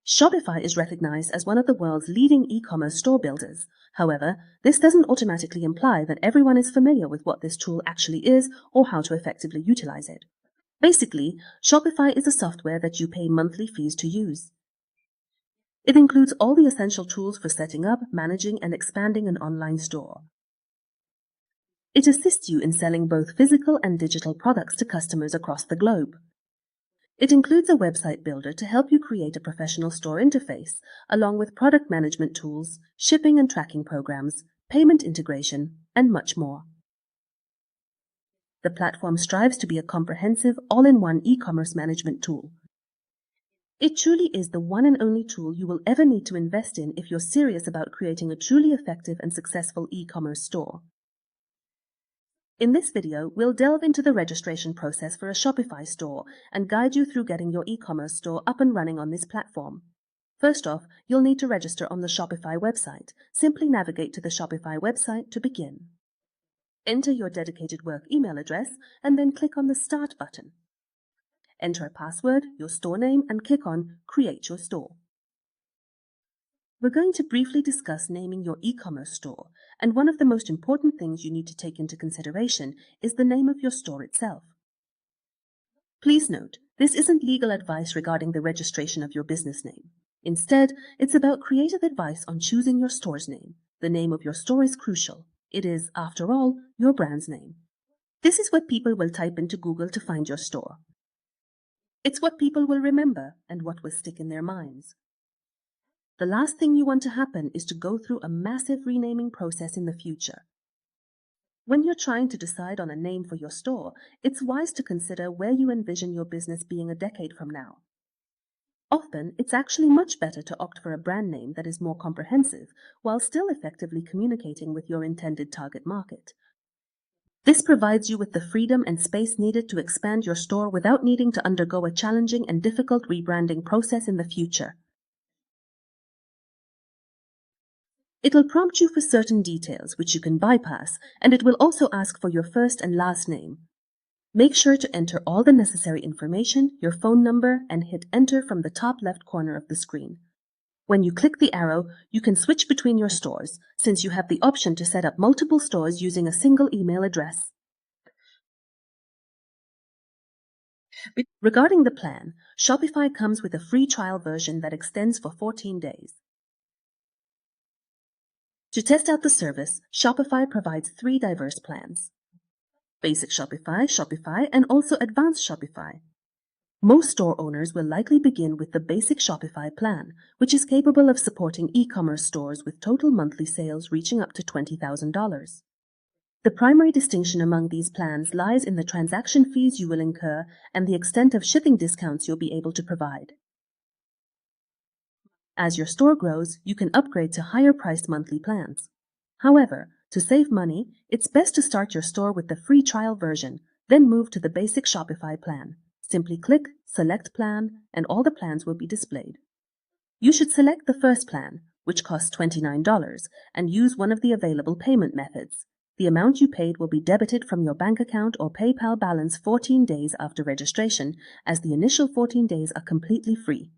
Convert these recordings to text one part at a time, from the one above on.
Shopify is recognized as one of the world's leading e-commerce store builders. However, this doesn't automatically imply that everyone is familiar with what this tool actually is or how to effectively utilize it. Basically, Shopify is a software that you pay monthly fees to use. It includes all the essential tools for setting up, managing, and expanding an online store. It assists you in selling both physical and digital products to customers across the globe. It includes a website builder to help you create a professional store interface, along with product management tools, shipping and tracking programs, payment integration, and much more. The platform strives to be a comprehensive, all-in-one e-commerce management tool. It truly is the one and only tool you will ever need to invest in if you're serious about creating a truly effective and successful e-commerce store. In this video, we'll delve into the registration process for a Shopify store and guide you through getting your e-commerce store up and running on this platform. First off, you'll need to register on the Shopify website. Simply navigate to the Shopify website to begin. Enter your dedicated work email address and then click on the Start button. Enter a password, your store name, and click on Create Your Store. We're going to briefly discuss naming your e-commerce store, and one of the most important things you need to take into consideration is the name of your store itself. Please note, this isn't legal advice regarding the registration of your business name. Instead, it's about creative advice on choosing your store's name. The name of your store is crucial. It is, after all, your brand's name. This is what people will type into Google to find your store. It's what people will remember and what will stick in their minds. The last thing you want to happen is to go through a massive renaming process in the future. When you're trying to decide on a name for your store, it's wise to consider where you envision your business being a decade from now. Often, it's actually much better to opt for a brand name that is more comprehensive while still effectively communicating with your intended target market. This provides you with the freedom and space needed to expand your store without needing to undergo a challenging and difficult rebranding process in the future. It'll prompt you for certain details, which you can bypass, and it will also ask for your first and last name. Make sure to enter all the necessary information, your phone number, and hit Enter from the top left corner of the screen. When you click the arrow, you can switch between your stores, since you have the option to set up multiple stores using a single email address. Regarding the plan, Shopify comes with a free trial version that extends for 14 days. To test out the service, Shopify provides 3 diverse plans: Basic Shopify, Shopify, and also Advanced Shopify. Most store owners will likely begin with the Basic Shopify plan, which is capable of supporting e-commerce stores with total monthly sales reaching up to $20,000. The primary distinction among these plans lies in the transaction fees you will incur and the extent of shipping discounts you'll be able to provide. As your store grows, you can upgrade to higher-priced monthly plans. However, to save money, it's best to start your store with the free trial version, then move to the Basic Shopify plan. Simply click Select Plan, and all the plans will be displayed. You should select the first plan, which costs $29, and use one of the available payment methods. The amount you paid will be debited from your bank account or PayPal balance 14 days after registration, as the initial 14 days are completely free.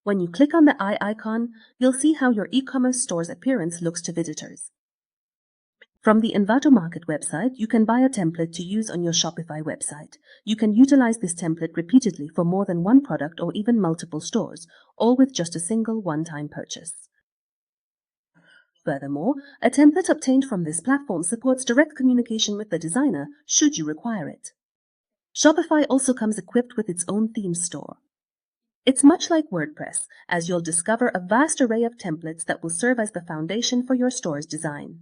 When you click on the eye icon, you'll see how your e-commerce store's appearance looks to visitors. From the Envato Market website, you can buy a template to use on your Shopify website. You can utilize this template repeatedly for more than one product or even multiple stores, all with just a single one-time purchase. Furthermore, a template obtained from this platform supports direct communication with the designer should you require it. Shopify also comes equipped with its own theme store. It's much like WordPress, as you'll discover a vast array of templates that will serve as the foundation for your store's design.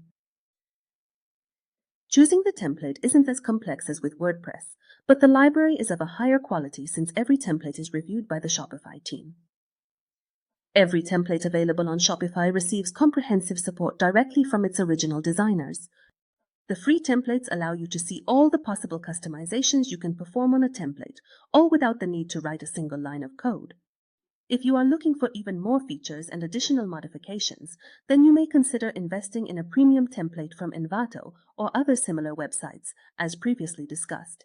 Choosing the template isn't as complex as with WordPress, but the library is of a higher quality since every template is reviewed by the Shopify team. Every template available on Shopify receives comprehensive support directly from its original designers. The free templates allow you to see all the possible customizations you can perform on a template, all without the need to write a single line of code. If you are looking for even more features and additional modifications, then you may consider investing in a premium template from Envato or other similar websites, as previously discussed.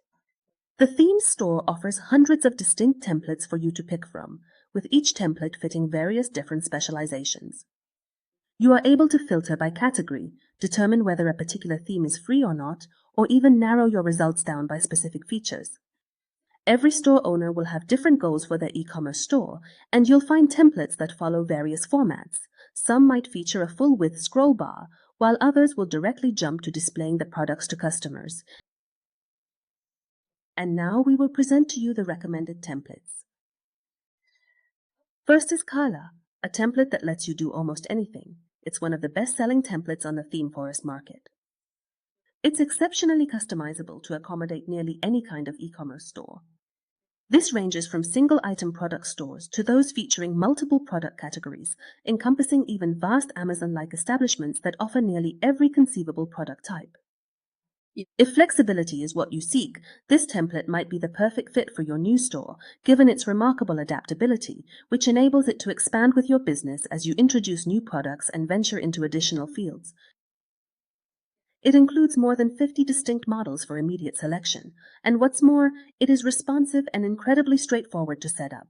The theme store offers hundreds of distinct templates for you to pick from, with each template fitting various different specializations. You are able to filter by category, determine whether a particular theme is free or not, or even narrow your results down by specific features. Every store owner will have different goals for their e-commerce store, and you'll find templates that follow various formats. Some might feature a full-width scroll bar, while others will directly jump to displaying the products to customers. And now we will present to you the recommended templates. First is Carla, a template that lets you do almost anything. It's one of the best-selling templates on the ThemeForest market. It's exceptionally customizable to accommodate nearly any kind of e-commerce store. This ranges from single-item product stores to those featuring multiple product categories, encompassing even vast Amazon-like establishments that offer nearly every conceivable product type. If flexibility is what you seek, this template might be the perfect fit for your new store, given its remarkable adaptability, which enables it to expand with your business as you introduce new products and venture into additional fields. It includes more than 50 distinct models for immediate selection, and what's more, it is responsive and incredibly straightforward to set up.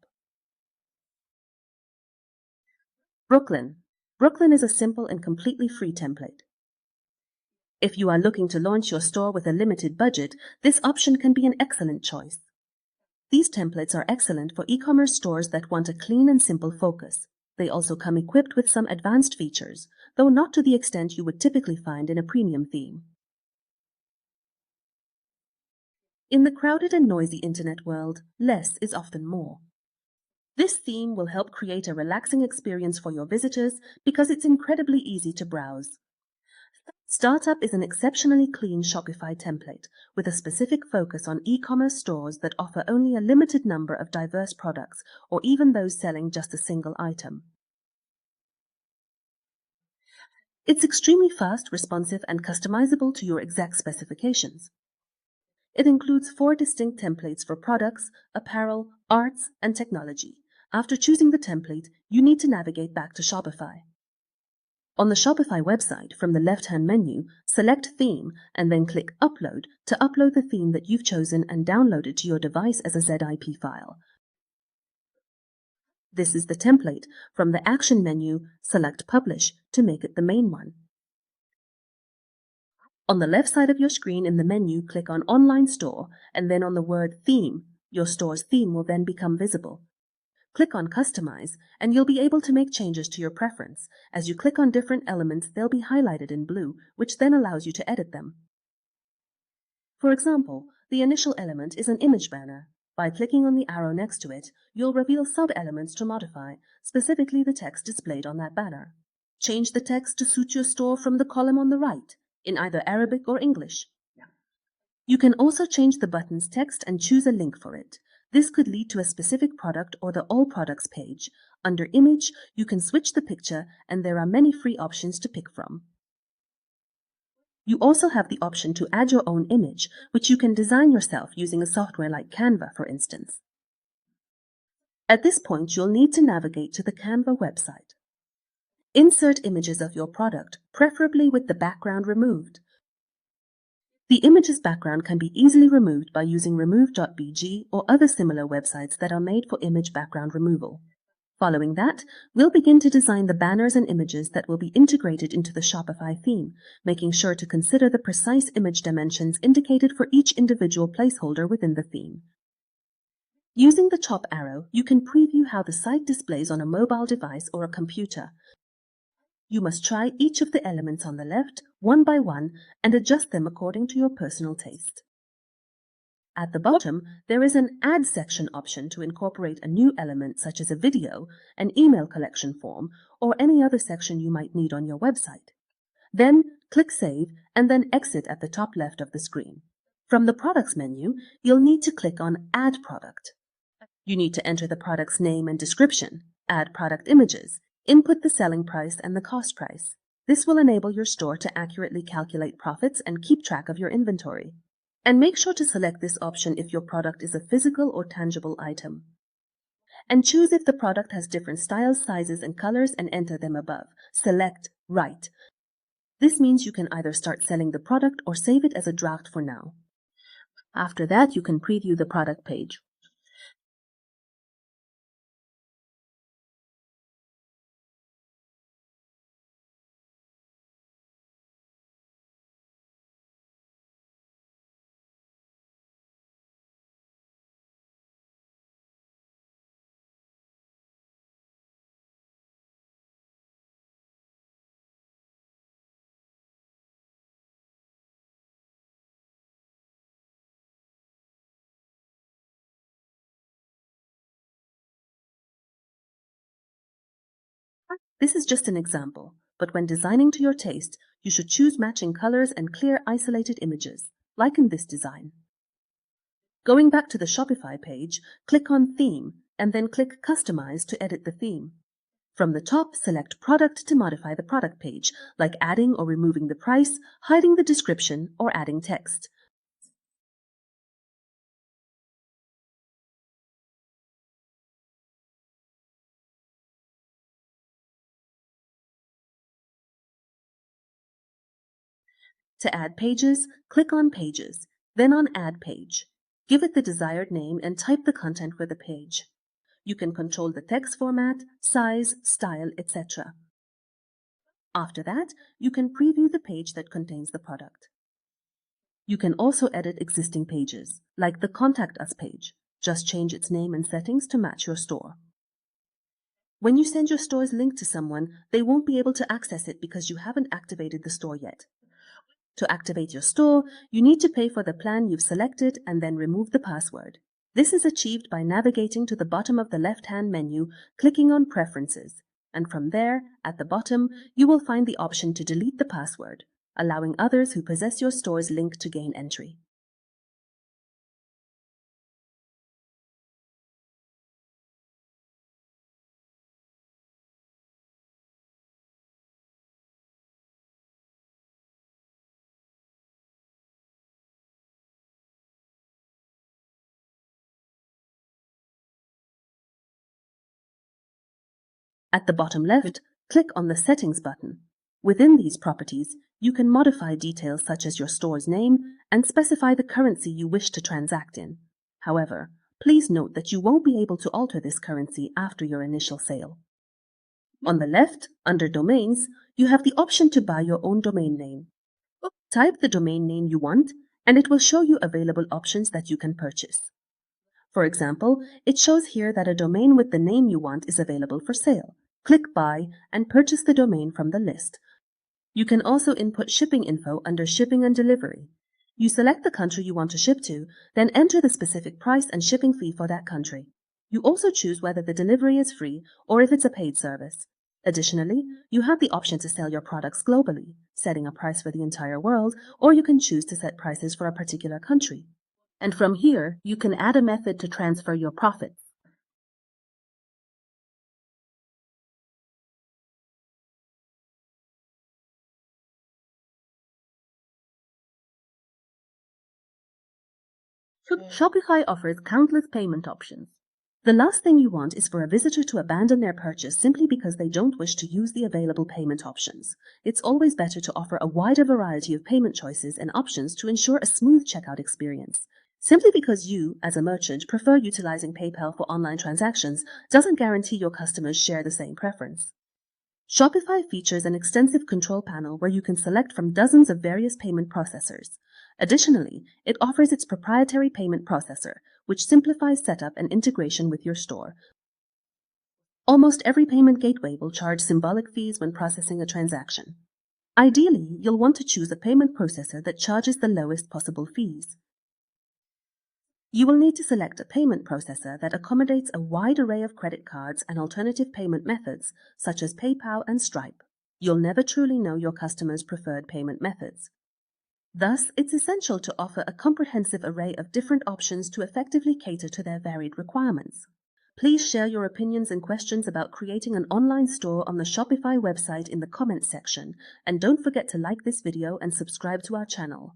Brooklyn. Brooklyn is a simple and completely free template. If you are looking to launch your store with a limited budget, this option can be an excellent choice. These templates are excellent for e-commerce stores that want a clean and simple focus. They also come equipped with some advanced features, though not to the extent you would typically find in a premium theme. In the crowded and noisy internet world, less is often more. This theme will help create a relaxing experience for your visitors because it's incredibly easy to browse. Startup is an exceptionally clean Shopify template with a specific focus on e-commerce stores that offer only a limited number of diverse products or even those selling just a single item. It's extremely fast, responsive, and customizable to your exact specifications. It includes 4 distinct templates for products, apparel, arts, and technology. After choosing the template, you need to navigate back to Shopify. On the Shopify website, from the left-hand menu, select Theme and then click Upload to upload the theme that you've chosen and download it to your device as a ZIP file. This is the template. From the Action menu, select Publish to make it the main one. On the left side of your screen in the menu, click on Online Store and then on the word Theme. Your store's theme will then become visible. Click on Customize, and you'll be able to make changes to your preference. As you click on different elements, they'll be highlighted in blue, which then allows you to edit them. For example, the initial element is an image banner. By clicking on the arrow next to it, you'll reveal sub-elements to modify, specifically the text displayed on that banner. Change the text to suit your store from the column on the right, in either Arabic or English. You can also change the button's text and choose a link for it. This could lead to a specific product or the All Products page. Under Image, you can switch the picture, and there are many free options to pick from. You also have the option to add your own image, which you can design yourself using a software like Canva, for instance. At this point, you'll need to navigate to the Canva website. Insert images of your product, preferably with the background removed. The image's background can be easily removed by using remove.bg or other similar websites that are made for image background removal. Following that, we'll begin to design the banners and images that will be integrated into the Shopify theme, making sure to consider the precise image dimensions indicated for each individual placeholder within the theme. Using the top arrow, you can preview how the site displays on a mobile device or a computer. You must try each of the elements on the left, one by one, and adjust them according to your personal taste. At the bottom, there is an Add section option to incorporate a new element such as a video, an email collection form, or any other section you might need on your website. Then, click Save and then Exit at the top left of the screen. From the Products menu, you'll need to click on Add Product. You need to enter the product's name and description, add product images, input the selling price and the cost price. This will enable your store to accurately calculate profits and keep track of your inventory. And make sure to select this option if your product is a physical or tangible item. And choose if the product has different styles, sizes, and colors and enter them above. Select Write. This means you can either start selling the product or save it as a draft for now. After that, you can preview the product page. This is just an example, but when designing to your taste, you should choose matching colors and clear isolated images, like in this design. Going back to the Shopify page, click on Theme and then click Customize to edit the theme. From the top, select Product to modify the product page, like adding or removing the price, hiding the description, or adding text. To add pages, click on Pages, then on Add Page. Give it the desired name and type the content for the page. You can control the text format, size, style, etc. After that, you can preview the page that contains the product. You can also edit existing pages, like the Contact Us page. Just change its name and settings to match your store. When you send your store's link to someone, they won't be able to access it because you haven't activated the store yet. To activate your store, you need to pay for the plan you've selected and then remove the password. This is achieved by navigating to the bottom of the left-hand menu, clicking on Preferences, and from there, at the bottom, you will find the option to delete the password, allowing others who possess your store's link to gain entry. At the bottom left, click on the Settings button. Within these properties, you can modify details such as your store's name and specify the currency you wish to transact in. However, please note that you won't be able to alter this currency after your initial sale. On the left, under Domains, you have the option to buy your own domain name. Type the domain name you want, and it will show you available options that you can purchase. For example, it shows here that a domain with the name you want is available for sale. Click Buy and purchase the domain from the list. You can also input shipping info under Shipping and Delivery. You select the country you want to ship to, then enter the specific price and shipping fee for that country. You also choose whether the delivery is free or if it's a paid service. Additionally, you have the option to sell your products globally, setting a price for the entire world, or you can choose to set prices for a particular country. And from here, you can add a method to transfer your profits. Shopify offers countless payment options. The last thing you want is for a visitor to abandon their purchase simply because they don't wish to use the available payment options. It's always better to offer a wider variety of payment choices and options to ensure a smooth checkout experience. Simply because you, as a merchant, prefer utilizing PayPal for online transactions doesn't guarantee your customers share the same preference. Shopify features an extensive control panel where you can select from dozens of various payment processors. Additionally, it offers its proprietary payment processor, which simplifies setup and integration with your store. Almost every payment gateway will charge symbolic fees when processing a transaction. Ideally, you'll want to choose a payment processor that charges the lowest possible fees. You will need to select a payment processor that accommodates a wide array of credit cards and alternative payment methods, such as PayPal and Stripe. You'll never truly know your customers' preferred payment methods. Thus, it's essential to offer a comprehensive array of different options to effectively cater to their varied requirements. Please share your opinions and questions about creating an online store on the Shopify website in the comments section, and don't forget to like this video and subscribe to our channel.